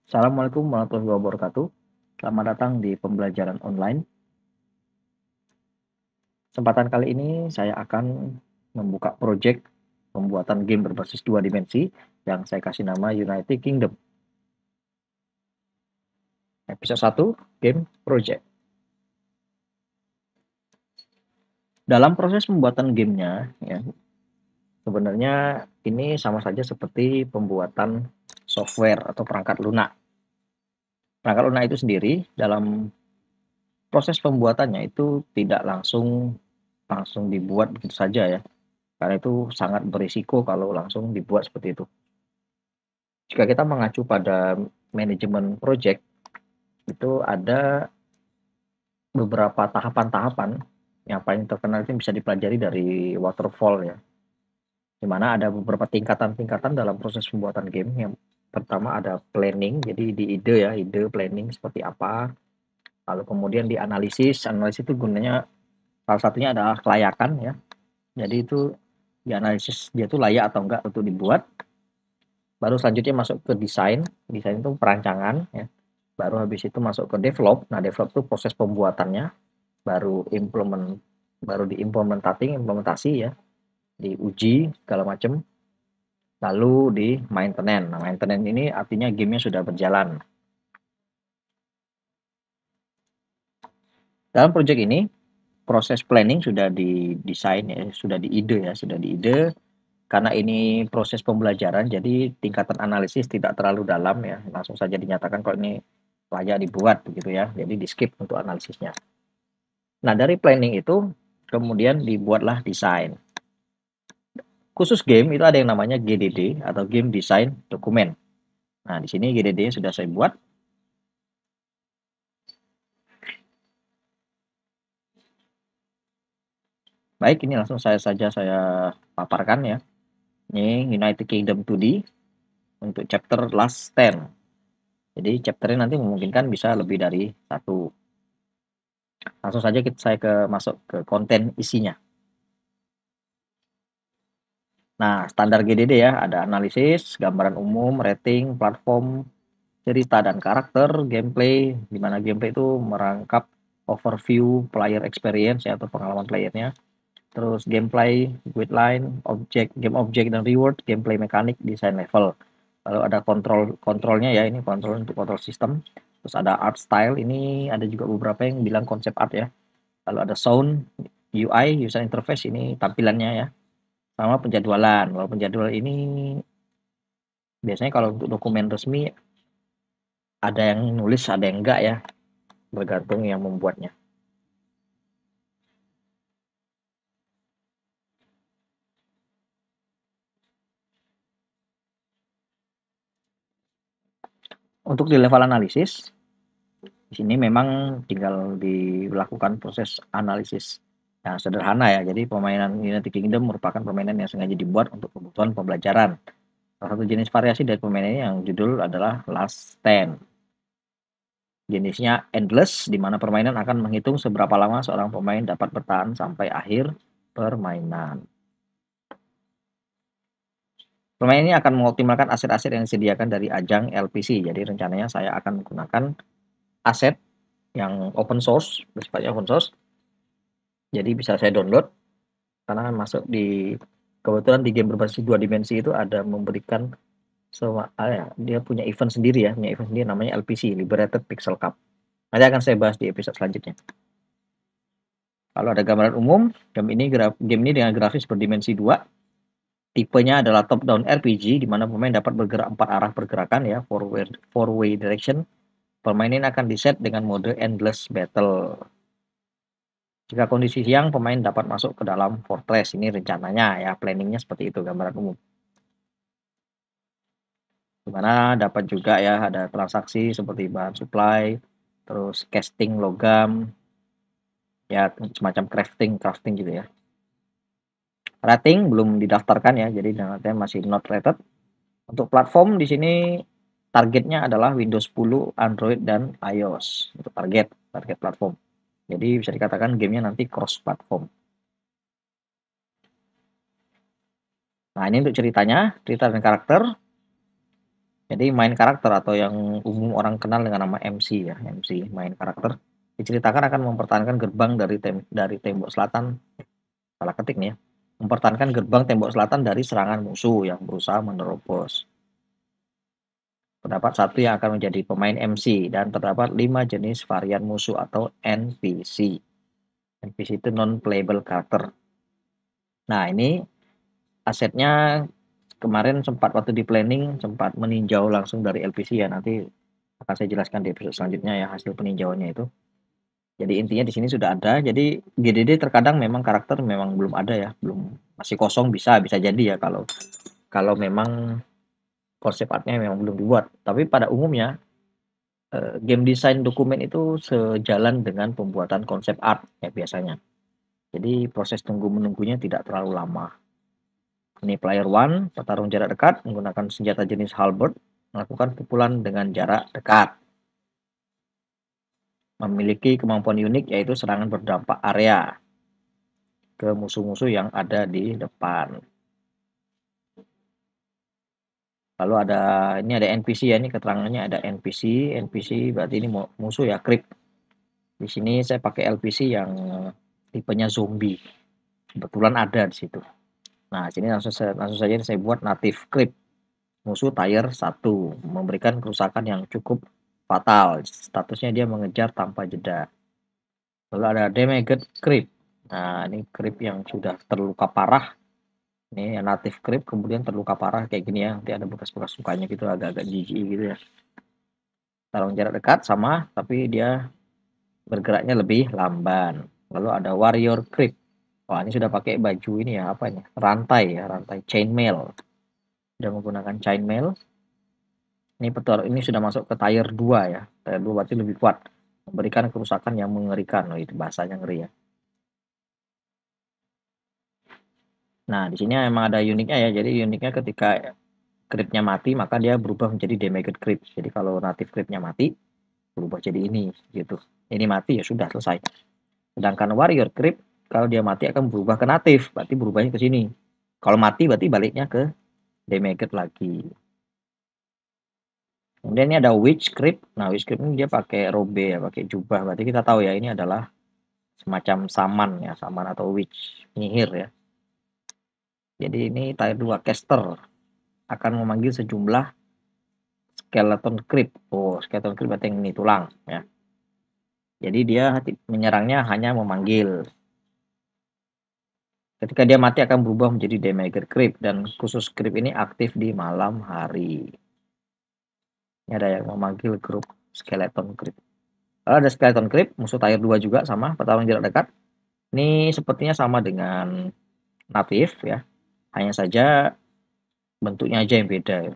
Assalamualaikum warahmatullahi wabarakatuh. Selamat datang di pembelajaran online. Kesempatan kali ini saya akan membuka proyek pembuatan game berbasis dua dimensi yang saya kasih nama United Kingdom. Episode 1, Game Project. Dalam proses pembuatan gamenya, ya, sebenarnya ini sama saja seperti pembuatan software atau perangkat lunak. Perangkat lunak itu sendiri dalam proses pembuatannya itu tidak langsung dibuat begitu saja ya. Karena itu sangat berisiko kalau langsung dibuat seperti itu. Jika kita mengacu pada manajemen project, itu ada beberapa tahapan-tahapan yang paling terkenal itu bisa dipelajari dari waterfall ya. Di mana ada beberapa tingkatan-tingkatan dalam proses pembuatan game. Yang pertama ada planning, jadi di ide planning seperti apa. Lalu kemudian di analisis itu gunanya salah satunya adalah kelayakan ya. Jadi itu dianalisis dia tuh layak atau enggak untuk dibuat. Baru selanjutnya masuk ke desain itu perancangan ya. Baru habis itu masuk ke develop. Nah, develop itu proses pembuatannya, baru implementasi ya, diuji segala macam. Lalu di maintenance. Nah, maintenance ini artinya gamenya sudah berjalan. Dalam project ini proses planning sudah didesain ya, sudah diide. Karena ini proses pembelajaran, jadi tingkatan analisis tidak terlalu dalam ya, langsung saja dinyatakan kalau ini layak dibuat begitu ya, jadi di skip untuk analisisnya. Nah, dari planning itu kemudian dibuatlah desain. Khusus game itu ada yang namanya GDD atau Game Design Document. Nah, di sini GDD sudah saya buat. Baik, ini langsung saya paparkan ya. Ini United Kingdom 2D untuk chapter last 10. Jadi chapternya nanti memungkinkan bisa lebih dari satu. Langsung saja saya masuk ke konten isinya. Nah, standar GDD ya, ada analisis, gambaran umum, rating, platform, cerita dan karakter, gameplay, di mana gameplay itu merangkap overview player experience ya, atau pengalaman playernya. Terus gameplay, guideline, game object dan reward, gameplay mekanik, design level. Lalu ada kontrolnya ya, ini kontrol untuk kontrol sistem. Terus ada art style, ini ada juga beberapa yang bilang konsep art ya. Lalu ada sound, UI, user interface, ini tampilannya ya. Sama penjadwalan. Kalau penjadwalan ini biasanya kalau untuk dokumen resmi ada yang nulis, ada yang enggak ya, bergantung yang membuatnya. Untuk di level analisis, di sini memang tinggal dilakukan proses analisis yang sederhana ya. Jadi permainan United Kingdom merupakan permainan yang sengaja dibuat untuk kebutuhan pembelajaran. Salah satu jenis variasi dari permainan ini yang judul adalah Last Stand. Jenisnya endless, di mana permainan akan menghitung seberapa lama seorang pemain dapat bertahan sampai akhir permainan. Permainan ini akan mengoptimalkan aset-aset yang disediakan dari ajang LPC. Jadi rencananya saya akan menggunakan aset yang open source, bersifatnya open source. Jadi bisa saya download karena masuk di kebetulan di game berbasis dua dimensi itu ada memberikan dia punya event sendiri ya, punya event sendiri namanya LPC, Liberated Pixel Cup. Nanti akan saya bahas di episode selanjutnya. Lalu ada gambaran umum, game ini dengan grafis berdimensi 2. Tipenya adalah top down RPG di mana pemain dapat bergerak 4 arah pergerakan ya, four way direction. Permainan akan diset dengan mode endless battle. Jika kondisi siang, pemain dapat masuk ke dalam fortress. Ini rencananya ya, planningnya seperti itu gambaran umum. Dimana dapat juga ya ada transaksi seperti bahan supply, terus casting logam, ya semacam crafting gitu ya. Rating belum didaftarkan ya, jadi nanti masih not rated. Untuk platform di sini targetnya adalah Windows 10, Android dan iOS untuk target platform. Jadi bisa dikatakan gamenya nanti cross platform. Nah, ini untuk cerita dan karakter. Jadi main karakter atau yang umum orang kenal dengan nama MC ya, MC main karakter diceritakan akan mempertahankan gerbang dari tembok selatan, salah ketik nih ya, mempertahankan gerbang tembok selatan dari serangan musuh yang berusaha menerobos. Terdapat satu yang akan menjadi pemain MC dan terdapat 5 jenis varian musuh atau NPC. NPC itu non-playable karakter. Nah, ini asetnya kemarin sempat waktu di planning sempat meninjau langsung dari LPC ya, nanti akan saya jelaskan di episode selanjutnya ya hasil peninjauannya itu. Jadi intinya di sini sudah ada. Jadi GDD terkadang memang karakter memang belum ada ya, belum masih kosong, bisa jadi ya kalau kalau memang konsep artnya memang belum dibuat. Tapi pada umumnya game design dokumen itu sejalan dengan pembuatan konsep art ya biasanya. Jadi proses tunggu menunggunya tidak terlalu lama. Ini player one, petarung jarak dekat menggunakan senjata jenis halberd, melakukan pukulan dengan jarak dekat. Memiliki kemampuan unik yaitu serangan berdampak area ke musuh-musuh yang ada di depan. Lalu ini ada NPC ya, ini keterangannya ada NPC, NPC berarti ini musuh ya, creep. Di sini saya pakai LPC yang tipenya zombie. Kebetulan ada di situ. Nah, sini langsung saja saya buat native creep. Musuh tier 1, memberikan kerusakan yang cukup fatal. Statusnya dia mengejar tanpa jeda. Lalu ada damaged creep. Nah, ini creep yang sudah terluka parah. Ini native creep kemudian terluka parah kayak gini ya. Nanti ada bekas-bekas lukanya gitu, agak-agak jijik gitu ya. Tarung jarak dekat sama, tapi dia bergeraknya lebih lamban. Lalu ada warrior creep. Wah, ini sudah pakai baju ini ya, apa ini? Rantai ya, rantai chainmail. Sudah menggunakan chainmail. Ini sudah masuk ke tier 2 ya. Tier 2 berarti lebih kuat. Memberikan kerusakan yang mengerikan. Oh, itu bahasanya ngeri ya. Nah, di sini memang ada uniknya ya. Jadi uniknya ketika creepnya mati, maka dia berubah menjadi damaged creep. Jadi kalau native creepnya mati, berubah jadi ini gitu. Ini mati ya sudah selesai. Sedangkan warrior creep kalau dia mati akan berubah ke native, berarti berubahnya ke sini. Kalau mati berarti baliknya ke damaged lagi. Kemudian ini ada witch creep. Nah, witch creep ini dia pakai robe ya, pakai jubah. Berarti kita tahu ya ini adalah semacam saman ya, saman atau witch, penyihir ya. Jadi ini tier 2 caster akan memanggil sejumlah skeleton creep. Oh, skeleton creep berarti yang ini tulang ya. Jadi dia menyerangnya hanya memanggil. Ketika dia mati akan berubah menjadi damaged creep dan khusus creep ini aktif di malam hari. Ini ada yang memanggil grup skeleton creep. Lalu ada skeleton creep, musuh tier 2 juga sama, pertarungan jarak dekat. Ini sepertinya sama dengan native ya. Hanya saja bentuknya aja yang beda ya.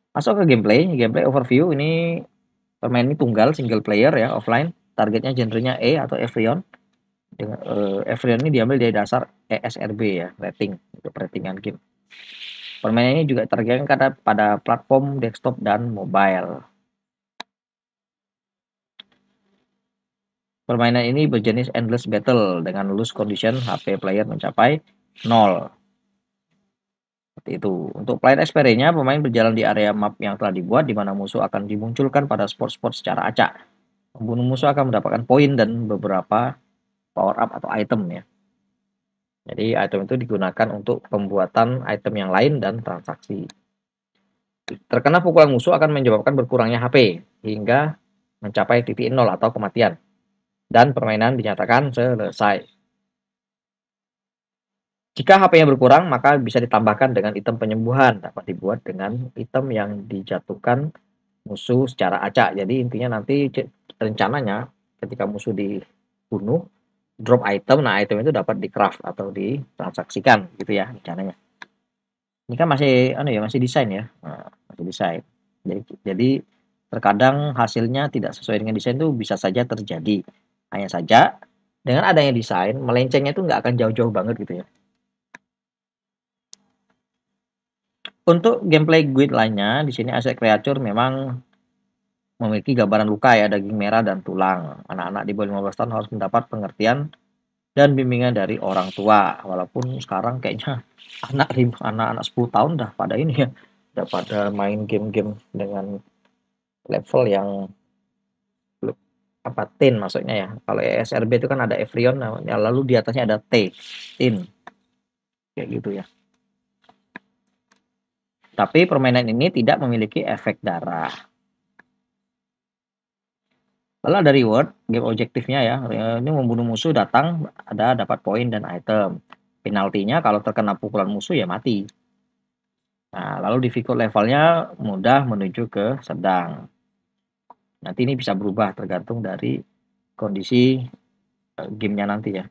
Masuk ke gameplay overview. Ini permain ini tunggal, single player ya, offline. Targetnya genrenya E atau Evrion. Dengan Evrion ini diambil dari dasar ESRB ya, rating untuk ratingan game. Permainan ini juga terjangkau pada platform desktop dan mobile. Permainan ini berjenis endless battle dengan lose condition HP player mencapai 0. Seperti itu. Untuk player experience-nya, pemain berjalan di area map yang telah dibuat di mana musuh akan dimunculkan pada spot-spot secara acak. Pembunuh musuh akan mendapatkan poin dan beberapa power up atau item ya. Jadi item itu digunakan untuk pembuatan item yang lain dan transaksi. Terkena pukulan musuh akan menyebabkan berkurangnya HP hingga mencapai titik 0 atau kematian. Dan permainan dinyatakan selesai. Jika HP-nya berkurang, maka bisa ditambahkan dengan item penyembuhan. Dapat dibuat dengan item yang dijatuhkan musuh secara acak. Jadi intinya nanti rencananya ketika musuh dibunuh, drop item, nah item itu dapat di craft atau ditransaksikan gitu ya rencananya. Ini kan masih desain ya. Nah, masih desain. Jadi terkadang hasilnya tidak sesuai dengan desain itu bisa saja terjadi. Hanya saja dengan adanya desain, melencengnya itu nggak akan jauh-jauh banget gitu ya. Untuk gameplay guide lainnya, di sini aset creature memang memiliki gambaran luka ya, daging merah dan tulang. Anak-anak di bawah 15 tahun harus mendapat pengertian dan bimbingan dari orang tua. Walaupun sekarang kayaknya anak-anak 10 tahun udah pada ini ya, udah pada main game-game dengan level yang apa tin maksudnya ya. Kalau ESRB itu kan ada Evrion namanya, lalu di atasnya ada tin kayak gitu ya. Tapi permainan ini tidak memiliki efek darah. Lalu ada reward, game objektifnya ya. Ini membunuh musuh datang, ada dapat poin dan item. Penaltinya kalau terkena pukulan musuh ya mati. Nah, lalu difficult levelnya mudah menuju ke sedang. Nanti ini bisa berubah tergantung dari kondisi gamenya nanti ya.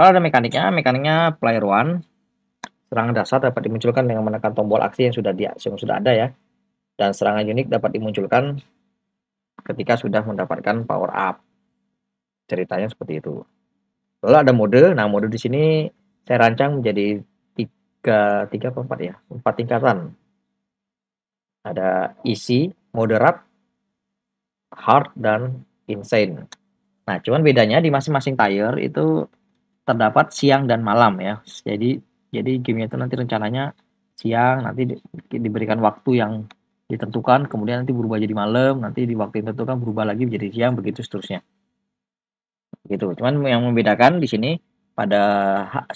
Lalu ada mekaniknya player one. Serangan dasar dapat dimunculkan dengan menekan tombol aksi yang sudah ada ya. Dan serangan unik dapat dimunculkan ketika sudah mendapatkan power up. Ceritanya seperti itu. Lalu ada mode. Nah, mode di sini saya rancang menjadi tiga atau empat ya, 4 tingkatan. Ada easy, moderate, hard, dan insane. Nah, cuman bedanya di masing-masing tier itu terdapat siang dan malam ya. Jadi gamenya itu nanti rencananya siang, nanti diberikan waktu yang ditentukan, kemudian nanti berubah jadi malam, nanti di waktu yang ditentukan berubah lagi menjadi siang, begitu seterusnya. Gitu. Cuman yang membedakan di sini pada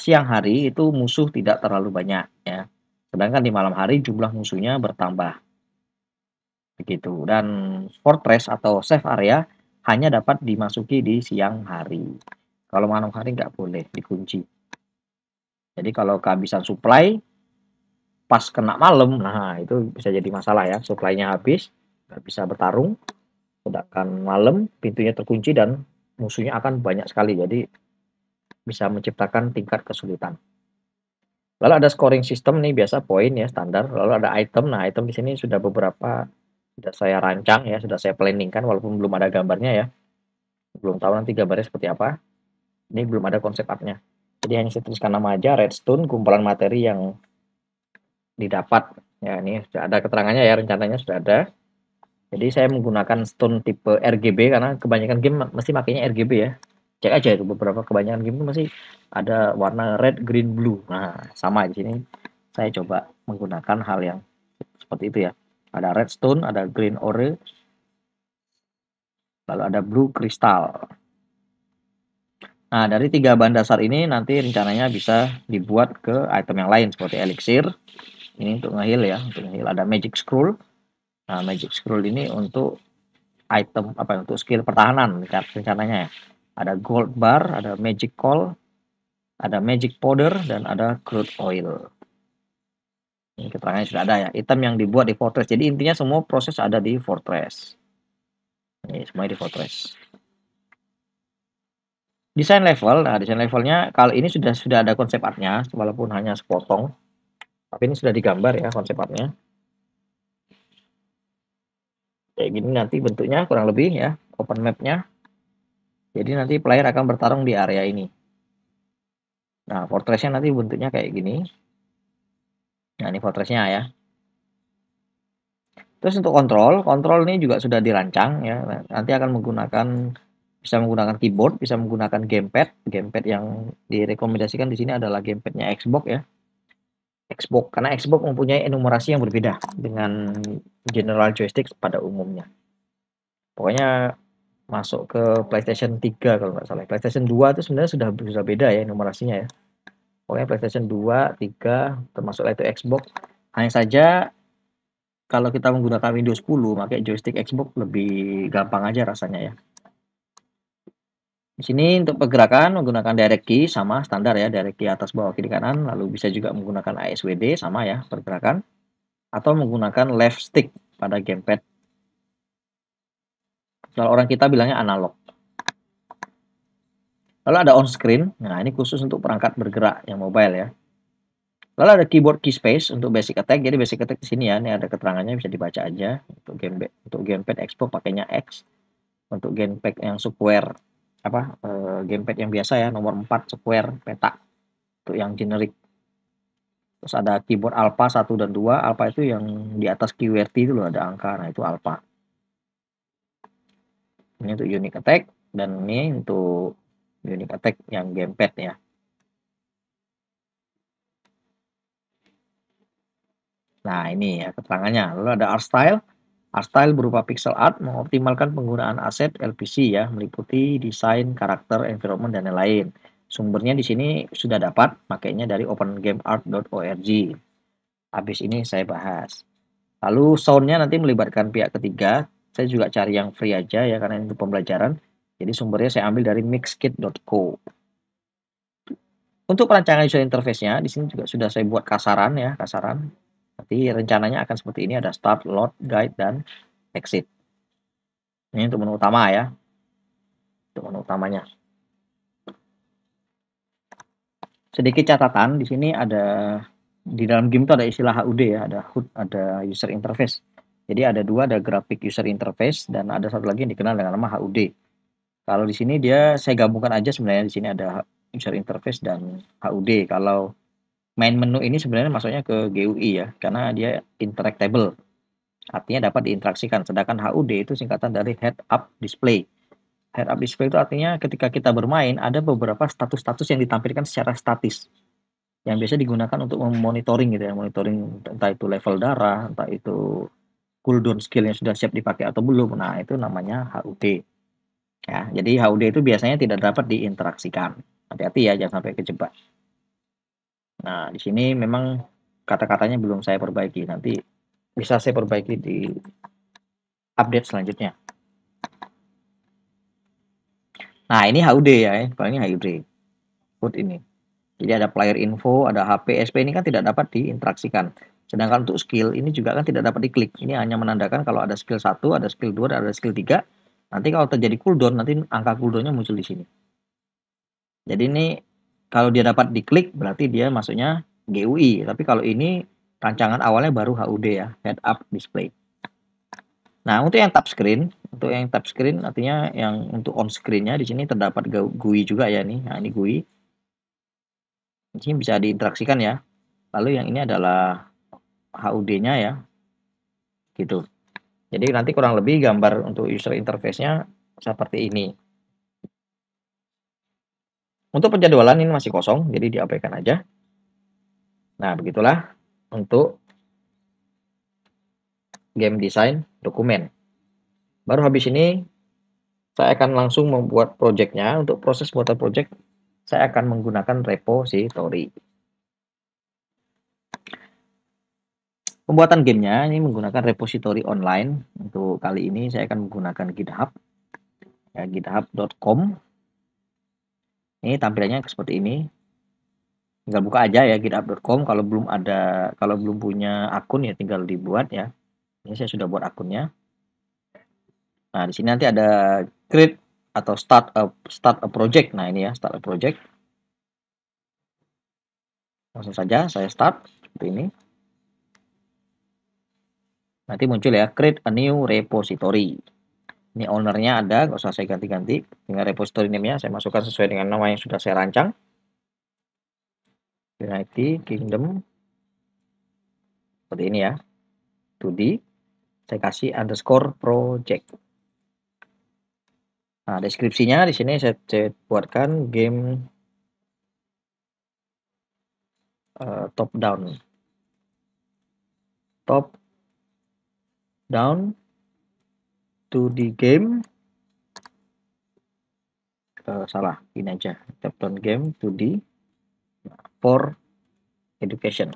siang hari itu musuh tidak terlalu banyak ya. Sedangkan di malam hari jumlah musuhnya bertambah. Begitu. Dan fortress atau safe area hanya dapat dimasuki di siang hari. Kalau malam hari nggak boleh, dikunci. Jadi kalau kehabisan supply pas kena malam, nah itu bisa jadi masalah ya. Supply-nya habis, nggak bisa bertarung. Sedangkan malam pintunya terkunci dan musuhnya akan banyak sekali. Jadi bisa menciptakan tingkat kesulitan. Lalu ada scoring system nih, biasa poin ya standar. Lalu ada item. Nah, item di sini sudah beberapa sudah saya rancang ya, sudah saya planningkan walaupun belum ada gambarnya ya. Belum tahu nanti gambarnya seperti apa. Ini belum ada konsep artnya. Jadi hanya saya tuliskan nama aja, redstone, kumpulan materi yang didapat. Ya, ini sudah ada keterangannya ya, rencananya sudah ada. Jadi saya menggunakan stone tipe RGB karena kebanyakan game mesti makainya RGB ya. Cek aja itu beberapa kebanyakan game itu masih ada warna red, green, blue. Nah, sama di sini saya coba menggunakan hal yang seperti itu ya. Ada redstone, ada green ore, lalu ada blue crystal. Nah, dari 3 bahan dasar ini nanti rencananya bisa dibuat ke item yang lain seperti elixir. Ini untuk nge-heal ya, untuk nge-heal. Ada magic scroll. Nah, magic scroll ini untuk item apa untuk skill pertahanan rencananya ya. Ada gold bar, ada magic coal, ada magic powder, dan ada crude oil. Ini keterangannya sudah ada ya. Item yang dibuat di fortress. Jadi intinya semua proses ada di fortress. Ini semua di fortress. Desain level. Nah, desain levelnya kali ini sudah ada konsep artnya, walaupun hanya sepotong. Tapi ini sudah digambar ya konsep artnya. Kayak gini nanti bentuknya kurang lebih ya, open map-nya. Jadi nanti player akan bertarung di area ini. Nah, fortress-nya nanti bentuknya kayak gini. Nah, ini fortress-nya ya. Terus untuk kontrol ini juga sudah dirancang ya. Nanti akan bisa menggunakan keyboard, bisa menggunakan gamepad. Gamepad yang direkomendasikan di sini adalah gamepadnya Xbox ya. Xbox karena Xbox mempunyai enumerasi yang berbeda dengan general joystick pada umumnya. Pokoknya masuk ke PlayStation 3 kalau nggak salah. PlayStation 2 itu sebenarnya sudah beda ya enumerasinya ya. Pokoknya PlayStation 2, 3 termasuk itu Xbox. Hanya saja kalau kita menggunakan Windows 10 pakai joystick Xbox lebih gampang aja rasanya ya. Di sini untuk pergerakan menggunakan direct key sama standar ya, direct key atas bawah kiri kanan, lalu bisa juga menggunakan ASWD sama ya pergerakan atau menggunakan left stick pada gamepad. Kalau orang kita bilangnya analog. Lalu ada on screen. Nah, ini khusus untuk perangkat bergerak yang mobile ya. Lalu ada keyboard key space untuk basic attack. Jadi basic attack di sini ya, ini ada keterangannya bisa dibaca aja. Untuk gamepad Xbox pakainya X. Untuk gamepad yang square gamepad yang biasa ya, nomor 4 square peta. Untuk yang generic. Terus ada keyboard alpha 1 dan 2. Alpha itu yang di atas QWERTY itu loh ada angka. Nah, itu alpha. Ini untuk unique attack dan ini untuk Unique Attack yang gamepad ya. Nah, ini ya keterangannya. Lalu ada art style. Art style berupa pixel art mengoptimalkan penggunaan aset LPC ya, meliputi desain, karakter, environment, dan lain-lain. Sumbernya di sini sudah dapat, makanya dari opengameart.org. Habis ini saya bahas. Lalu soundnya nanti melibatkan pihak ketiga. Saya juga cari yang free aja ya, karena ini untuk pembelajaran. Jadi sumbernya saya ambil dari mixkit.co. Untuk perancangan user interface-nya, di sini juga sudah saya buat kasaran ya, kasaran. Nanti rencananya akan seperti ini, ada start, load, guide, dan exit. Ini untuk menu utama ya, untuk menu utamanya. Sedikit catatan, di sini ada, di dalam game itu ada istilah HUD ya, ada HUD, ada user interface. Jadi ada dua, ada graphic user interface, dan ada satu lagi yang dikenal dengan nama HUD. Kalau di sini dia, saya gabungkan aja sebenarnya, di sini ada user interface dan HUD. Kalau main menu ini sebenarnya masuknya ke GUI ya, karena dia interactable. Artinya dapat diinteraksikan. Sedangkan HUD itu singkatan dari Head Up Display. Head Up Display itu artinya ketika kita bermain, ada beberapa status-status yang ditampilkan secara statis. Yang biasa digunakan untuk memonitoring gitu ya, monitoring entah itu level darah, entah itu cooldown skill yang sudah siap dipakai atau belum. Nah, itu namanya HUD. Ya, jadi HUD itu biasanya tidak dapat diinteraksikan. Hati-hati ya, jangan sampai kejebak. Nah, di sini memang kata-katanya belum saya perbaiki. Nanti bisa saya perbaiki di update selanjutnya. Nah, ini HUD ya, paling HUD. HUD ini. Jadi ada player info, ada HP, SP ini kan tidak dapat diinteraksikan. Sedangkan untuk skill ini juga kan tidak dapat diklik. Ini hanya menandakan kalau ada skill 1, ada skill 2, ada skill 3. Nanti kalau terjadi cooldown, nanti angka cooldownnya muncul di sini. Jadi ini kalau dia dapat diklik berarti dia masuknya GUI. Tapi kalau ini rancangan awalnya baru HUD ya, head up display. Nah, untuk yang tap screen artinya yang untuk on screen-nya di sini terdapat GUI juga ya nih. Nah, ini GUI. Di sini bisa diinteraksikan ya. Lalu yang ini adalah HUD-nya ya. Gitu. Jadi nanti kurang lebih gambar untuk user interface-nya seperti ini. Untuk penjadwalan ini masih kosong, jadi diabaikan aja. Nah, begitulah untuk game design dokumen. Baru habis ini saya akan langsung membuat project-nya. Untuk proses buatan project, saya akan menggunakan repository. Pembuatan gamenya ini menggunakan repository online. Untuk kali ini saya akan menggunakan GitHub, ya, github.com. Ini tampilannya seperti ini. Tinggal buka aja ya github.com. Kalau belum punya akun ya tinggal dibuat ya. Ini saya sudah buat akunnya. Nah, di sini nanti ada create atau start a project. Nah, ini ya, start a project. Langsung saja saya start seperti ini. Nanti muncul ya, create a new repository. Ini ownernya ada, nggak usah saya ganti-ganti. Dengan repository name-nya saya masukkan sesuai dengan nama yang sudah saya rancang. United Kingdom. Seperti ini ya. 2D. Saya kasih underscore project. Nah, deskripsinya di sini saya buatkan game top down. Top down 2D game. Salah, ini aja. Top down game 2D for education.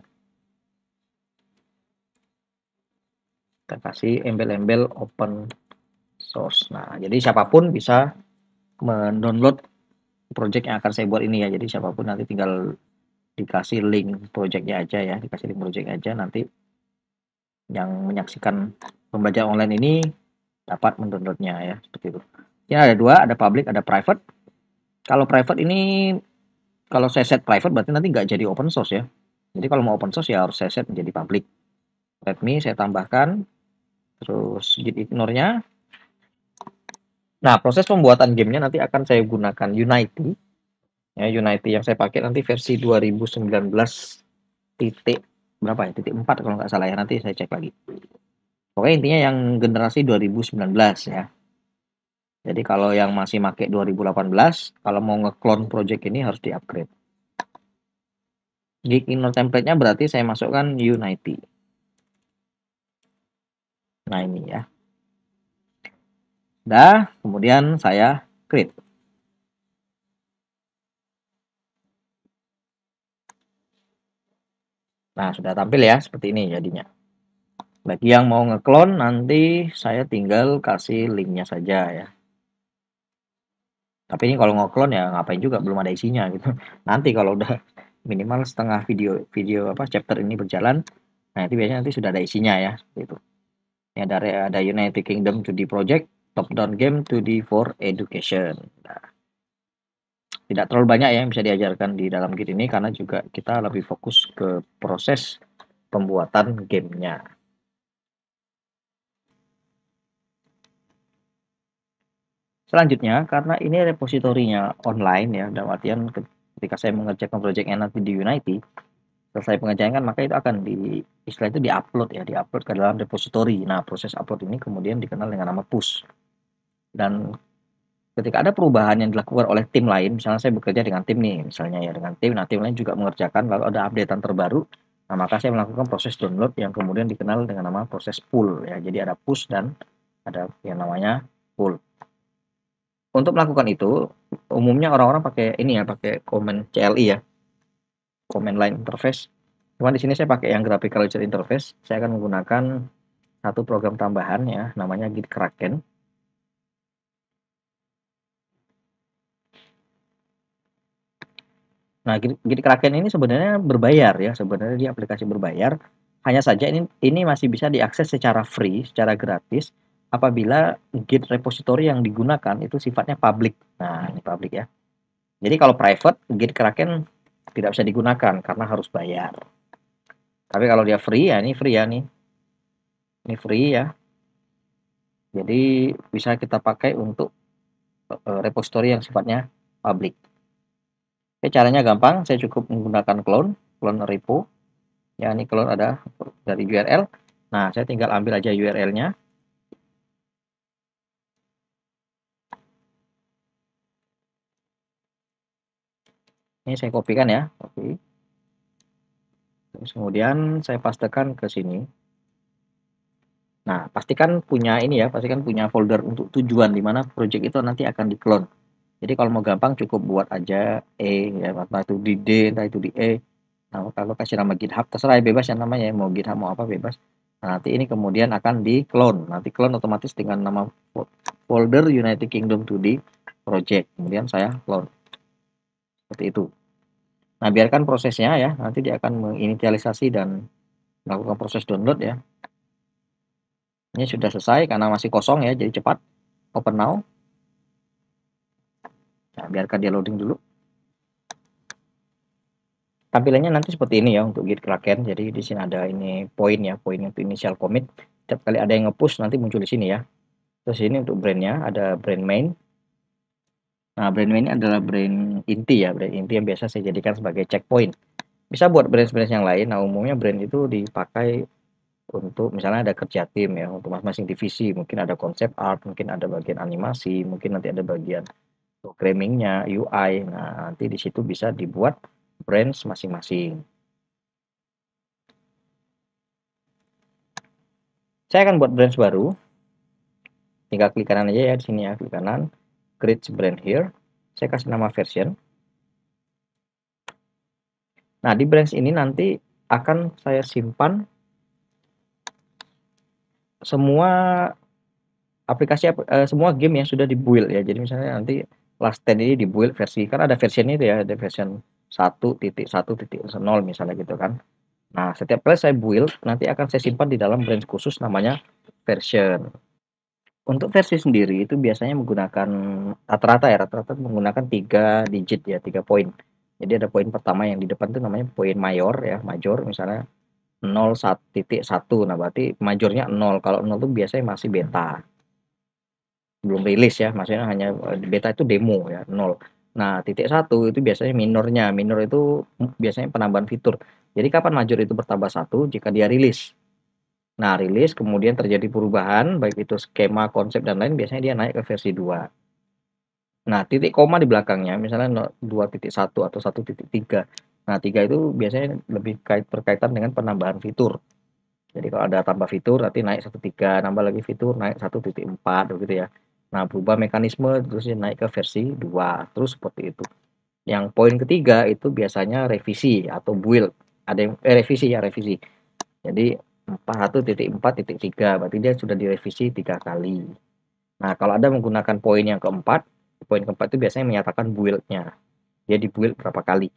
Kita kasih embel-embel open source. Nah, jadi siapapun bisa mendownload project yang akan saya buat ini ya. Jadi siapapun nanti tinggal dikasih link projectnya aja ya, dikasih link project aja, nanti yang menyaksikan pembelajaran online ini dapat mendownloadnya ya, seperti itu. Ini ada dua, ada public, ada private. Kalau private ini, kalau saya set private berarti nanti nggak jadi open source ya. Jadi kalau mau open source ya harus saya set menjadi public. Let me saya tambahkan, terus git ignore-nya. Nah, proses pembuatan gamenya nanti akan saya gunakan Unity. Ya, Unity yang saya pakai nanti versi 2019 titik berapa ya? Titik 4 kalau nggak salah ya. Nanti saya cek lagi. Pokoknya intinya yang generasi 2019 ya. Jadi kalau yang masih pakai 2018, kalau mau ngeklon project ini harus di-upgrade. Gig inner template-nya berarti saya masukkan Unity. Nah, ini ya. Dah, kemudian saya create. Nah, sudah tampil ya, seperti ini jadinya. Bagi yang mau ngeklon, nanti saya tinggal kasih linknya saja ya. Tapi ini kalau ngeklon ya ngapain juga, belum ada isinya gitu. Nanti kalau udah minimal setengah video apa chapter ini berjalan, nah itu biasanya nanti sudah ada isinya ya, gitu. Ini ada United Kingdom 2D Project, top down game 2D for education. Nah, tidak terlalu banyak ya yang bisa diajarkan di dalam Git ini karena juga kita lebih fokus ke proses pembuatan gamenya. Selanjutnya, karena ini repositorinya online ya, dalam artian ketika saya mengerjakan projectnya nanti di Unity, selesai pengerjaan kan maka itu akan istilah itu diupload ya, diupload ke dalam repository. Nah, proses upload ini kemudian dikenal dengan nama push. Dan ketika ada perubahan yang dilakukan oleh tim lain, misalnya saya bekerja dengan tim nih, misalnya ya dengan tim, nah tim lain juga mengerjakan, lalu ada updatean terbaru, nah maka saya melakukan proses download yang kemudian dikenal dengan nama proses pull ya. Jadi ada push dan ada yang namanya pull. Untuk melakukan itu, umumnya orang-orang pakai ini ya, pakai command CLI ya, command line interface. Cuma di sini saya pakai yang graphical user interface. Saya akan menggunakan satu program tambahan ya, namanya Git Kraken. Nah, Git Kraken ini sebenarnya berbayar ya, sebenarnya dia aplikasi berbayar. Hanya saja ini masih bisa diakses secara free, secara gratis apabila Git repository yang digunakan itu sifatnya public. Nah, ini public ya. Jadi kalau private, Git Kraken tidak bisa digunakan karena harus bayar. Tapi kalau dia free ya, ini free ya nih. Ini free ya. Jadi bisa kita pakai untuk repository yang sifatnya public. Oke, caranya gampang, saya cukup menggunakan clone repo. Ya, ini clone ada dari URL. Nah, saya tinggal ambil aja URL-nya. Ini saya kopikan ya. Oke. Terus kemudian saya pastekan ke sini. Nah, pastikan punya ini ya, pastikan punya folder untuk tujuan di mana project itu nanti akan diklon. Jadi kalau mau gampang cukup buat aja ya, entah itu di D, entah itu di E. Nah, kalau kasih nama GitHub, terserah ya, bebas ya namanya, mau GitHub mau apa bebas. Nah, nanti ini kemudian akan di-clone. Nanti clone otomatis dengan nama folder United Kingdom 2D Project. Kemudian saya clone. Seperti itu. Nah, biarkan prosesnya ya, nanti dia akan menginisialisasi dan melakukan proses download ya. Ini sudah selesai karena masih kosong ya, jadi cepat. Open now. Nah, biarkan dia loading dulu. Tampilannya nanti seperti ini ya untuk Git Kraken. Jadi di sini ada ini poin ya, poin untuk initial commit. Setiap kali ada yang nge-push nanti muncul di sini ya. Terus ini untuk brandnya ada brand main. Nah, brand main ini adalah brand inti ya, brand inti yang biasa saya jadikan sebagai checkpoint. Bisa buat brand-brand yang lain. Nah, umumnya brand itu dipakai untuk misalnya ada kerja tim ya, untuk masing-masing divisi. Mungkin ada konsep art, mungkin ada bagian animasi, mungkin nanti ada bagian programmingnya, UI. Nah, nanti di situ bisa dibuat brands masing-masing. Saya akan buat branch baru. Tinggal klik kanan aja ya di sini ya, klik kanan, create brand here. Saya kasih nama version. Nah, di branch ini nanti akan saya simpan semua aplikasi semua game yang sudah dibuild ya. Jadi misalnya nanti Last Stand ini dibuild versi, kan ada versionnya itu ya, ada version 1.1.0 misalnya gitu kan. Nah, setiap kali saya build nanti akan saya simpan di dalam branch khusus namanya version. Untuk versi sendiri itu biasanya menggunakan rata-rata ya, rata-rata menggunakan 3 digit ya, 3 poin. Jadi ada poin pertama yang di depan itu namanya poin mayor ya, major misalnya 0.1. Nah, berarti majornya 0. Kalau 0 itu biasanya masih beta. Belum rilis ya, maksudnya hanya beta itu demo ya, 0. Nah, titik 1 itu biasanya minornya. Minor itu biasanya penambahan fitur. Jadi kapan major itu bertambah 1 jika dia rilis. Nah, rilis kemudian terjadi perubahan, baik itu skema, konsep, dan lain, biasanya dia naik ke versi 2. Nah, titik koma di belakangnya, misalnya 2.1 atau 1.3. Nah, 3 itu biasanya lebih berkaitan dengan penambahan fitur. Jadi kalau ada tambah fitur, nanti naik 1.3, nambah lagi fitur, naik 1.4, begitu ya. Nah, berubah mekanisme, terus naik ke versi 2, terus seperti itu. Yang poin ketiga itu biasanya revisi atau build. Ada yang revisi ya, revisi. Jadi 1.4.3 berarti dia sudah direvisi 3 kali. Nah, kalau ada menggunakan poin yang keempat, poin keempat itu biasanya menyatakan build-nya. Dia di-build berapa kali.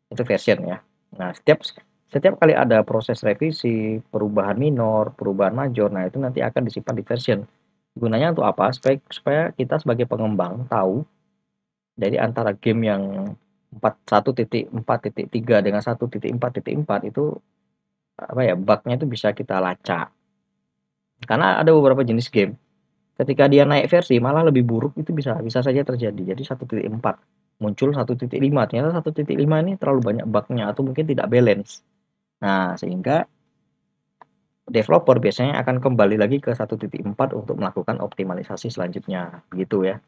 Itu version ya. Nah, setiap kali ada proses revisi, perubahan minor, perubahan major, nah itu nanti akan disimpan di version. Gunanya untuk apa? Supaya kita sebagai pengembang tahu dari antara game yang 1.4.3 dengan 1.4.4 itu apa ya, bugnya itu bisa kita lacak. Karena ada beberapa jenis game ketika dia naik versi malah lebih buruk, itu bisa bisa saja terjadi. Jadi 1.4 muncul 1.5, ternyata 1.5 ini terlalu banyak bugnya atau mungkin tidak balance. Nah, sehingga developer biasanya akan kembali lagi ke 1.4 untuk melakukan optimalisasi selanjutnya, gitu ya.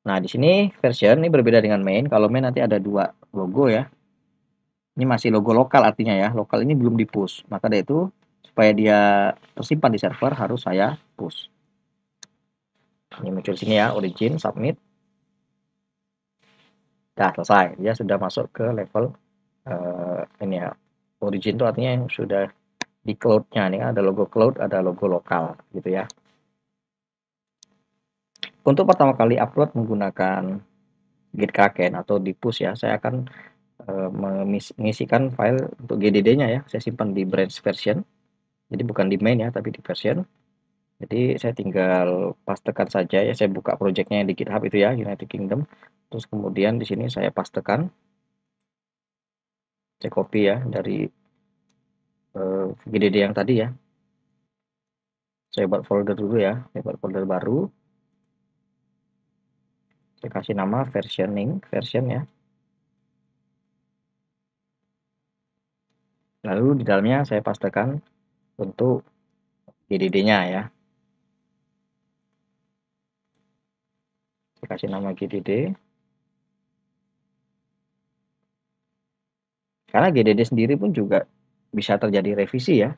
Nah, di sini version ini berbeda dengan main. Kalau main nanti ada 2 logo ya. Ini masih logo lokal artinya ya. Lokal ini belum di-push. Maka dari itu supaya dia tersimpan di server harus saya push. Ini muncul sini ya, origin, submit. Nah, selesai. Dia sudah masuk ke level ini ya. Origin itu artinya yang sudah di cloud-nya. Ini kan ada logo cloud, ada logo lokal gitu ya. Untuk pertama kali upload menggunakan Git Kraken atau di push ya, saya akan mengisikan file untuk GDD-nya ya. Saya simpan di branch version. Jadi bukan di main ya, tapi di version. Jadi saya tinggal pastekan saja ya, saya buka projectnya di GitHub itu ya, United Kingdom. Terus kemudian di sini saya pastekan, saya copy ya dari GDD yang tadi ya. Saya buat folder dulu ya, saya buat folder baru. Saya kasih nama version ya. Lalu di dalamnya saya pastekan untuk GDD-nya ya. Saya kasih nama GDD. Karena GDD sendiri pun juga bisa terjadi revisi ya.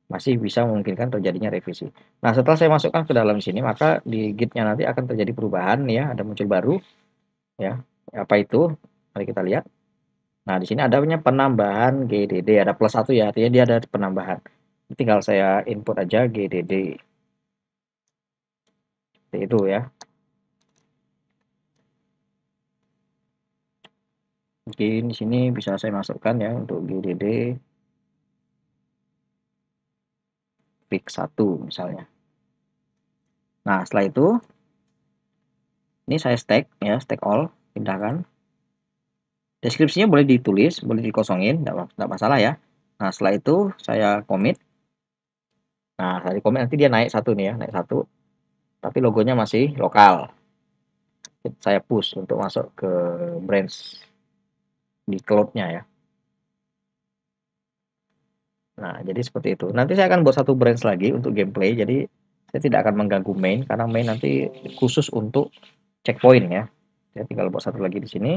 Masih bisa memungkinkan terjadinya revisi. Nah, setelah saya masukkan ke dalam sini, maka di Git-nya nanti akan terjadi perubahan ya, ada muncul baru ya. Apa itu? Mari kita lihat. Nah, di sini ada penambahan GDD, ada +1 ya, artinya dia ada penambahan. Tinggal saya input aja GDD. Seperti itu ya. Mungkin di sini bisa saya masukkan ya untuk GDD fix 1 misalnya. Nah, setelah itu ini saya stack ya, stack all, pindahkan. Deskripsinya boleh ditulis, boleh dikosongin, enggak masalah ya. Nah, setelah itu saya commit. Nah, dari commit nanti dia naik 1 nih ya, naik 1. Tapi logonya masih lokal. Saya push untuk masuk ke branch di cloud-nya ya. Nah, jadi seperti itu. Nanti saya akan buat satu branch lagi untuk gameplay. Jadi saya tidak akan mengganggu main karena main nanti khusus untuk checkpoint ya. Saya tinggal buat satu lagi di sini.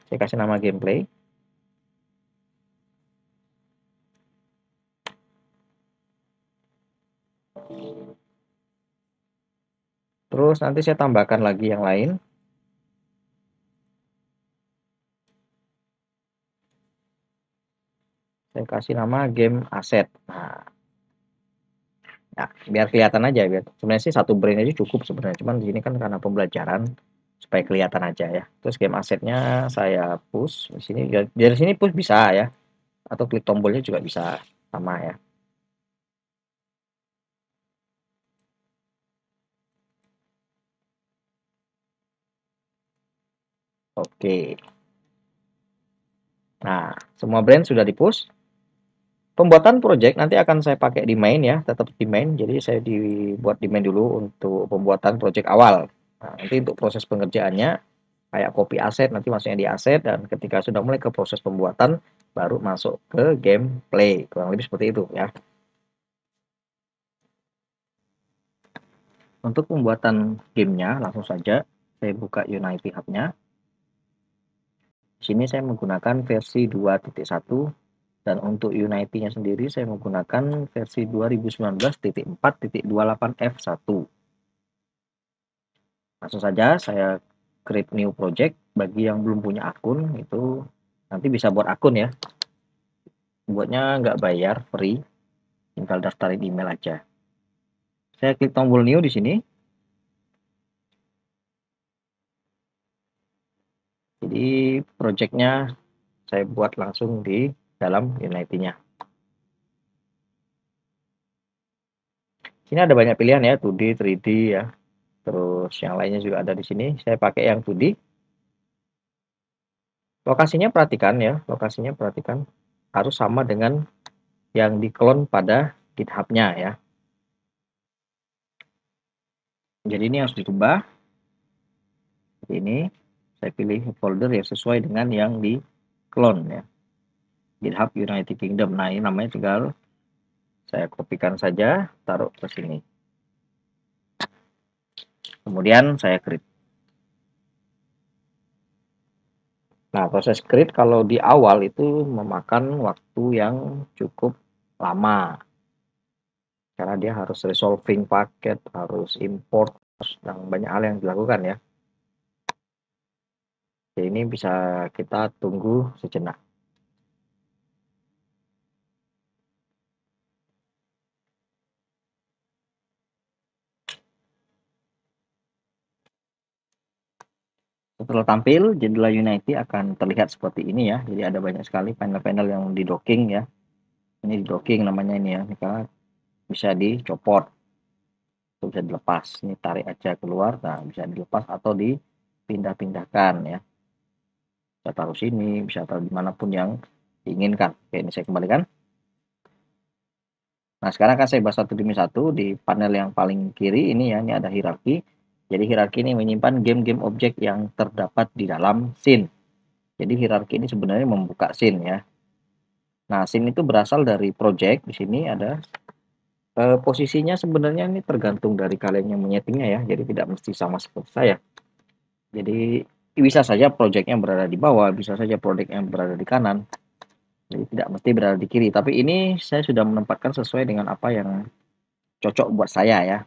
Saya kasih nama gameplay. Terus nanti saya tambahkan lagi yang lain. Saya kasih nama game asset. Nah, ya, biar kelihatan aja, biar sebenarnya sih satu brand aja cukup sebenarnya. Cuman di sini kan karena pembelajaran supaya kelihatan aja ya. Terus game asetnya saya push di sini. Dari sini push bisa ya, atau klik tombolnya juga bisa sama ya. Oke. Nah, semua brand sudah di push. Pembuatan project nanti akan saya pakai di main ya, tetap di main. Jadi saya dibuat di main dulu untuk pembuatan project awal. Nah, nanti untuk proses pengerjaannya kayak copy aset, nanti masuknya di aset, dan ketika sudah mulai ke proses pembuatan baru masuk ke gameplay, kurang lebih seperti itu ya. Untuk pembuatan gamenya langsung saja saya buka Unity Hub-nya. Di sini saya menggunakan versi 2.1 dan untuk Unity-nya sendiri saya menggunakan versi 2019.4.28F1. Langsung saja saya create new project. Bagi yang belum punya akun itu nanti bisa buat akun ya. Buatnya nggak bayar, free. Tinggal daftarin email aja. Saya klik tombol new di sini. Jadi projectnya saya buat langsung di dalam Unity-nya. Sini ada banyak pilihan ya, 2D, 3D ya. Terus yang lainnya juga ada di sini. Saya pakai yang 2D. Lokasinya perhatikan ya, lokasinya perhatikan harus sama dengan yang diklon pada GitHub-nya ya. Jadi ini harus dirubah. Ini saya pilih folder yang sesuai dengan yang diklon ya. GitHub United Kingdom. Nah, ini namanya tinggal saya kopikan saja, taruh ke sini. Kemudian saya create. Nah, proses create kalau di awal itu memakan waktu yang cukup lama. Karena dia harus resolving paket, harus import, dan banyak hal yang dilakukan ya. Jadi ini bisa kita tunggu sejenak. Setelah tampil, jendela Unity akan terlihat seperti ini ya. Jadi ada banyak sekali panel-panel yang di docking ya. Ini di docking namanya ini ya. Ini karena bisa dicopot, bisa dilepas. Ini tarik aja keluar, nah bisa dilepas atau dipindah-pindahkan ya. Bisa taruh sini, bisa taruh dimanapun yang diinginkan. Oke, ini saya kembalikan. Nah, sekarang kan saya bahas satu demi satu. Di panel yang paling kiri ini ya, ini ada hierarki. Jadi hierarki ini menyimpan game-game objek yang terdapat di dalam scene. Jadi hierarki ini sebenarnya membuka scene ya. Nah, scene itu berasal dari project. Di sini ada posisinya sebenarnya ini tergantung dari kalian yang menyetingnya ya. Jadi tidak mesti sama seperti saya. Jadi bisa saja projectnya berada di bawah, bisa saja project yang berada di kanan. Jadi tidak mesti berada di kiri. Tapi ini saya sudah menempatkan sesuai dengan apa yang cocok buat saya ya.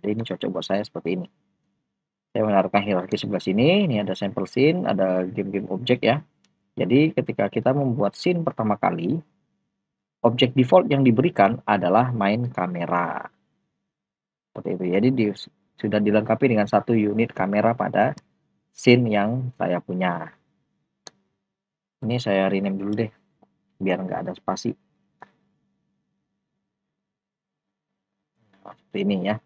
Jadi ini cocok buat saya seperti ini. Saya menaruhkan hierarki sebelah sini. Ini ada sampel scene, ada game-game objek ya. Jadi ketika kita membuat scene pertama kali, objek default yang diberikan adalah main kamera. Seperti itu. Jadi sudah dilengkapi dengan satu unit kamera pada scene yang saya punya. Ini saya rename dulu deh, biar nggak ada spasi. Seperti ini ya.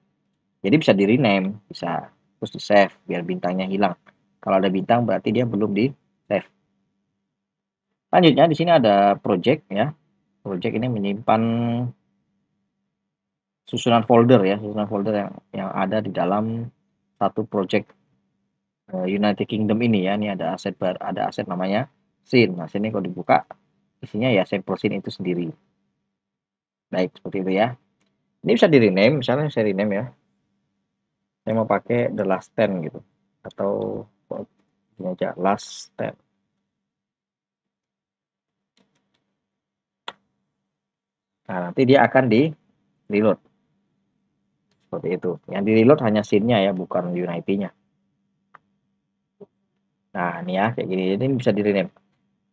Jadi bisa di rename, bisa terus di save biar bintangnya hilang. Kalau ada bintang berarti dia belum di save. Selanjutnya di sini ada project ya. Project ini menyimpan susunan folder ya, susunan folder yang ada di dalam satu project United Kingdom ini ya. Ini ada aset namanya scene. Nah, sini kalau dibuka isinya ya sampel scene itu sendiri. Baik, seperti itu ya. Ini bisa di rename, misalnya saya rename ya. Saya mau pakai the last 10 gitu. Atau ini aja last 10. Nah, nanti dia akan di reload. Seperti itu. Yang di reload hanya scene-nya ya, bukan Unity-nya. Nah, ini ya kayak gini. Ini bisa di rename.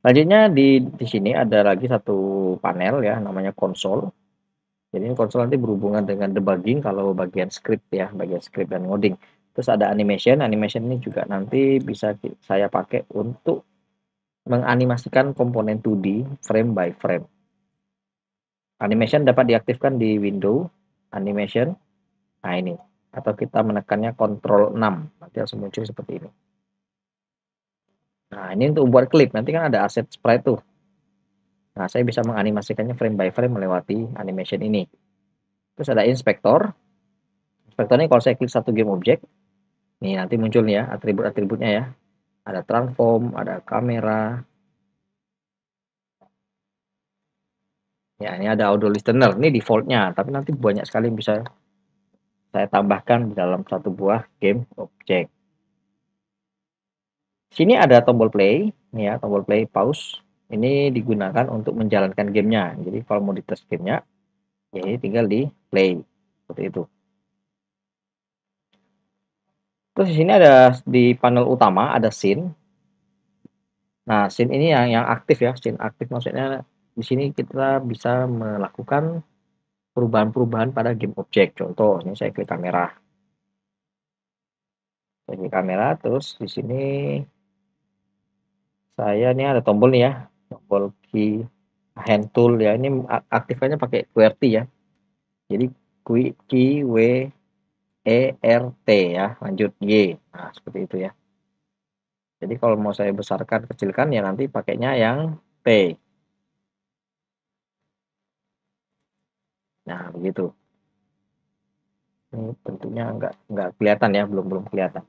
Selanjutnya di sini ada lagi satu panel ya, namanya konsol. Jadi ini konsol nanti berhubungan dengan debugging kalau bagian script ya, bagian script dan ngoding. Terus ada animation. Animation ini juga nanti bisa saya pakai untuk menganimasikan komponen 2D frame by frame. Animation dapat diaktifkan di window animation. Nah, ini. Atau kita menekannya Ctrl 6. Nanti langsung muncul seperti ini. Nah, ini untuk buat klip. Nanti kan ada aset sprite tuh. Nah, saya bisa menganimasikannya frame by frame melewati animation ini. Terus ada inspektor. Inspektor ini kalau saya klik satu game objek, nih nanti muncul nih ya atribut-atributnya ya. ada transform, ada kamera. Ya, ini ada audio listener. Ini defaultnya, tapi nanti banyak sekali yang bisa saya tambahkan di dalam satu buah game objek. Sini ada tombol play, ya, tombol play pause. Ini digunakan untuk menjalankan gamenya. Jadi kalau mau dites gamenya, ya ini tinggal di play seperti itu. Terus di sini ada di panel utama ada scene. Nah, scene ini yang aktif ya, scene aktif maksudnya di sini kita bisa melakukan perubahan-perubahan pada game objek. Contoh, ini saya klik kamera. Saya klik kamera, terus di sini saya ini ada tombol nih ya, tombol key hand tool ya. Ini aktifkannya pakai QWERTY ya. Jadi key W E R T ya, lanjut Y. Nah, seperti itu ya. Jadi kalau mau saya besarkan, kecilkan ya nanti pakainya yang T. Nah, begitu. Ini tentunya nggak kelihatan ya, belum kelihatan.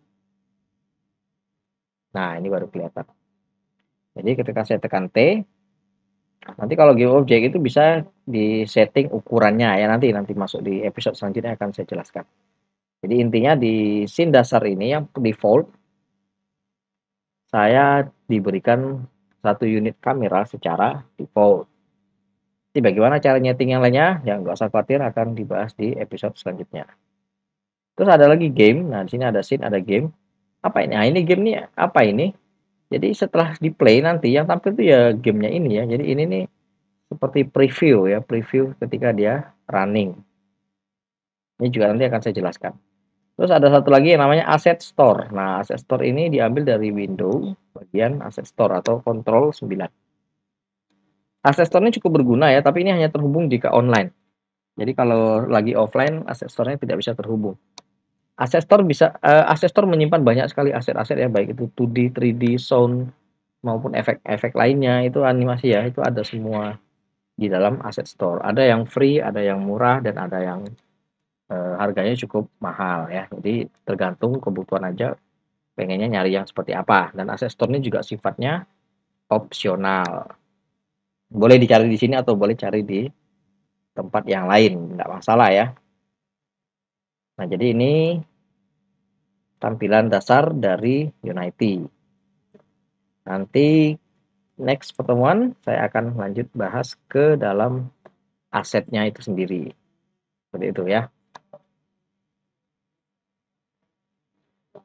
Nah, ini baru kelihatan. Jadi ketika saya tekan T, nanti kalau game objek itu bisa di setting ukurannya ya, nanti masuk di episode selanjutnya akan saya jelaskan. Jadi intinya di scene dasar ini yang default saya diberikan satu unit kamera secara default. Jadi bagaimana cara nyeting yang lainnya? Ya nggak usah khawatir, akan dibahas di episode selanjutnya. Terus ada lagi game. Nah, di sini ada scene, ada game. Apa ini? Nah, ini game nih apa ini? Jadi setelah di play nanti yang tampil itu ya gamenya ini ya. Jadi ini nih seperti preview ya, preview ketika dia running. Ini juga nanti akan saya jelaskan. Terus ada satu lagi yang namanya Asset Store. Nah, Asset Store ini diambil dari window bagian Asset Store atau Control 9. Asset Store ini cukup berguna ya, tapi ini hanya terhubung jika online. Jadi kalau lagi offline, Asset Store-nya tidak bisa terhubung. Asset Store menyimpan banyak sekali aset-aset ya, baik itu 2D, 3D, sound maupun efek-efek lainnya, itu animasi ya, itu ada semua di dalam Asset Store. Ada yang free, ada yang murah, dan ada yang harganya cukup mahal ya. Jadi tergantung kebutuhan aja, pengennya nyari yang seperti apa. Dan Asset Store ini juga sifatnya opsional. Boleh dicari di sini atau boleh cari di tempat yang lain, nggak masalah ya. Nah, jadi ini tampilan dasar dari Unity. Nanti next pertemuan saya akan lanjut bahas ke dalam asetnya itu sendiri. Seperti itu ya.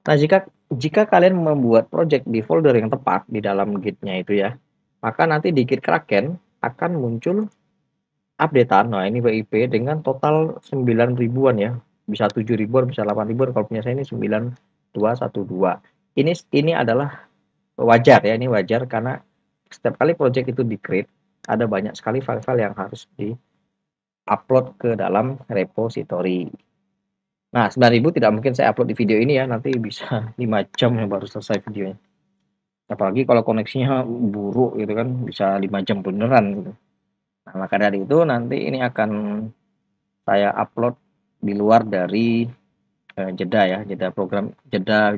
Nah, jika kalian membuat project di folder yang tepat di dalam Git-nya itu ya, maka nanti di Git Kraken akan muncul updatean. Nah, ini WIP dengan total 9 ribuan ya. Bisa 7 ribuan, bisa 8 ribuan. Kalau punya saya ini 9212. Ini adalah wajar ya, ini wajar karena setiap kali project itu di-create, ada banyak sekali file-file yang harus di-upload ke dalam repository. Nah, 9.000 tidak mungkin saya upload di video ini ya, nanti bisa 5 jam ya baru selesai videonya. Apalagi kalau koneksinya buruk gitu kan, bisa 5 jam beneran gitu. Nah, maka dari itu nanti ini akan saya upload di luar dari jeda ya, jeda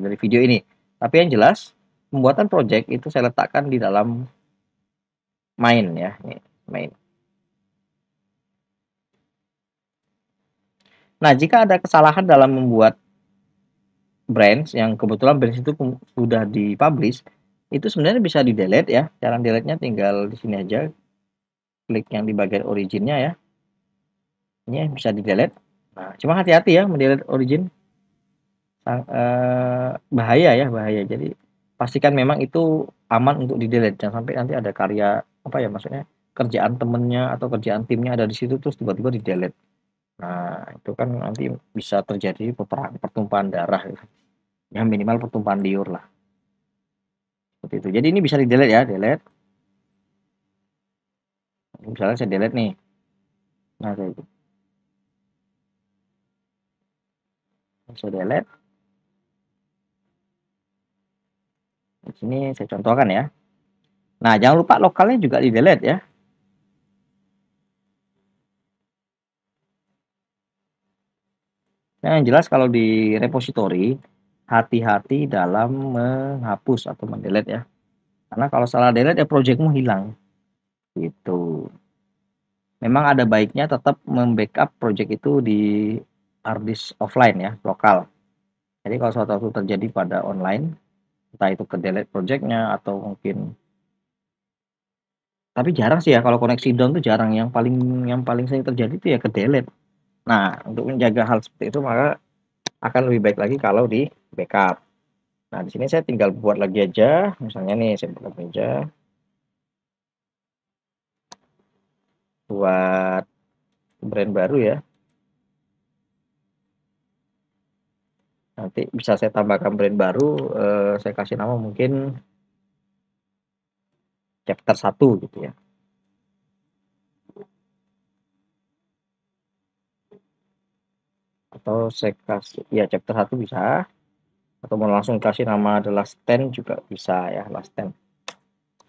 dari video ini. Tapi yang jelas, pembuatan project itu saya letakkan di dalam main ya, ini main. Nah, jika ada kesalahan dalam membuat branch yang kebetulan branch itu sudah dipublish, itu sebenarnya bisa di delete ya. Cara delete-nya tinggal di sini aja, klik yang di bagian originnya ya. Ini bisa di delete. Nah, cuma hati-hati ya mendelete origin, bahaya ya, bahaya. Jadi pastikan memang itu aman untuk di delete, jangan sampai nanti ada karya apa ya, maksudnya kerjaan temennya atau kerjaan timnya ada di situ terus tiba-tiba di delete. Nah, itu kan nanti bisa terjadi pertumpahan darah gitu. Ya minimal pertumpahan liur lah. Seperti itu. Jadi ini bisa di delete ya, delete. Misalnya saya delete nih. Nah, kayak gitu. Saya delete. Di sini saya contohkan ya. Nah, jangan lupa lokalnya juga di delete ya. Nah, yang jelas kalau di repository hati-hati dalam menghapus atau mendelete ya. Karena kalau salah delete ya projectmu hilang. Gitu. Memang ada baiknya tetap membackup project itu di hard disk offline ya, lokal. Jadi kalau suatu terjadi pada online, entah itu ke delete projectnya atau mungkin, tapi jarang sih ya kalau koneksi down tuh jarang. Yang paling sering terjadi itu ya ke delete. Nah, untuk menjaga hal seperti itu maka akan lebih baik lagi kalau di backup. Nah, di sini saya tinggal buat lagi aja. Misalnya nih saya buat aja buat brand baru ya. Nanti bisa saya tambahkan brand baru, saya kasih nama mungkin chapter 1 gitu ya. Atau saya kasih ya chapter 1 bisa, atau mau langsung kasih nama The Last Stand juga bisa ya, Last Stand.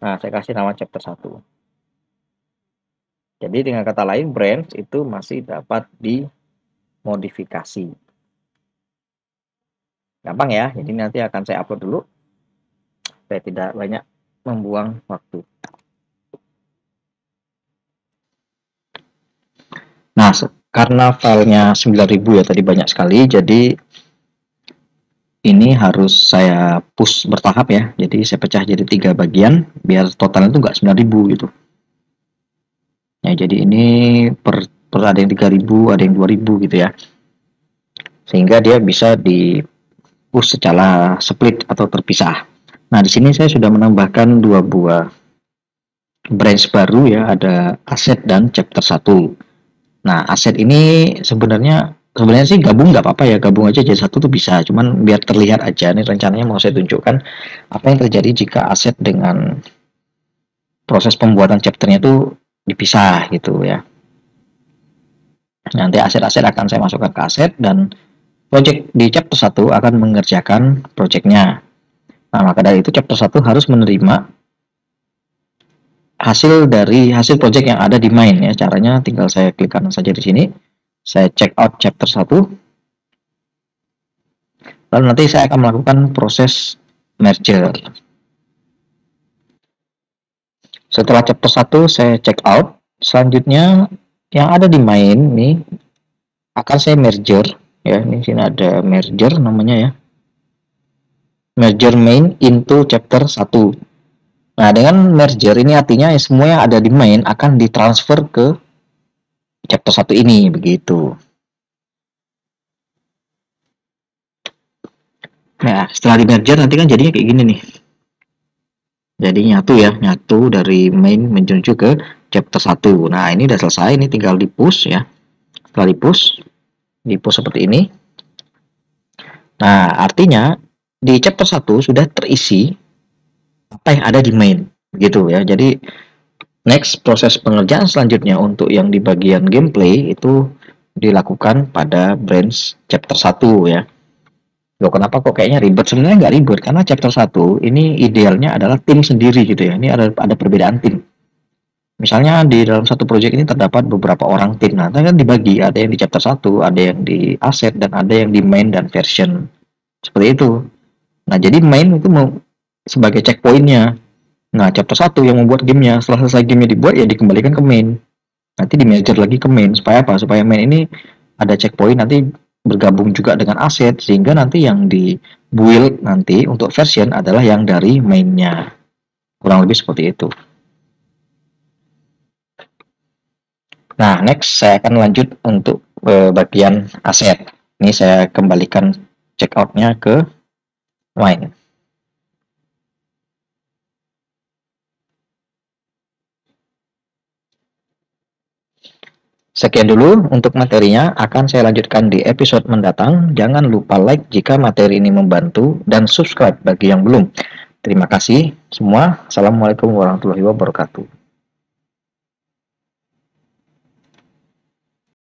Nah, saya kasih nama chapter 1. Jadi dengan kata lain branch itu masih dapat dimodifikasi. Gampang ya. Jadi nanti akan saya upload dulu supaya tidak banyak membuang waktu. Nah, karena filenya 9.000 ya tadi banyak sekali, jadi ini harus saya push bertahap ya. Jadi saya pecah jadi 3 bagian biar totalnya itu enggak 9.000 gitu. Ya, jadi ini per ada yang 3.000, ada yang 2.000 gitu ya. Sehingga dia bisa di push secara split atau terpisah. Nah, di sini saya sudah menambahkan 2 buah branch baru ya, ada aset dan chapter 1. Nah, aset ini sebenarnya sih gabung nggak apa-apa ya, gabung aja jadi satu tuh bisa, cuman biar terlihat aja. Ini rencananya mau saya tunjukkan apa yang terjadi jika aset dengan proses pembuatan chapternya itu dipisah gitu ya. Nanti aset-aset akan saya masukkan ke aset dan project di chapter 1 akan mengerjakan projectnya. Nah, maka dari itu chapter 1 harus menerima hasil project yang ada di main ya. Caranya tinggal saya klik kanan saja di sini. Saya check out chapter 1. Lalu nanti saya akan melakukan proses merger. Setelah chapter 1 saya check out, selanjutnya yang ada di main nih akan saya merger ya. Ini sini ada merger namanya ya. Merger main into chapter 1. Nah, dengan merger ini artinya semua yang ada di main akan ditransfer ke chapter 1 ini begitu. Nah, setelah di merger nanti kan jadinya kayak gini nih. Jadi nyatu ya, nyatu dari main menuju ke chapter 1. Nah, ini udah selesai, ini tinggal di push ya. Setelah di push seperti ini. Nah, artinya di chapter 1 sudah terisi apa yang ada di main gitu ya. Jadi next proses pengerjaan selanjutnya untuk yang di bagian gameplay itu dilakukan pada branch chapter 1 ya. Loh, kenapa kok kayaknya ribet? Sebenarnya nggak ribet, karena chapter 1 ini idealnya adalah tim sendiri gitu ya. Ini ada perbedaan tim. Misalnya di dalam satu project ini terdapat beberapa orang tim. Nah, kan dibagi, ada yang di chapter 1, ada yang di aset, dan ada yang di main dan version. Seperti itu. Nah, jadi main itu sebagai checkpointnya. Nah, chapter 1 yang membuat gamenya. Setelah selesai gamenya dibuat, ya dikembalikan ke main. Nanti di merger lagi ke main. Supaya apa? Supaya main ini ada checkpoint, nanti bergabung juga dengan aset, sehingga nanti yang di build nanti untuk version adalah yang dari mainnya. Kurang lebih seperti itu. Nah, next saya akan lanjut untuk bagian aset. Ini saya kembalikan checkout-nya ke main. Sekian dulu untuk materinya, akan saya lanjutkan di episode mendatang. Jangan lupa like jika materi ini membantu dan subscribe bagi yang belum. Terima kasih semua. Assalamualaikum warahmatullahi wabarakatuh.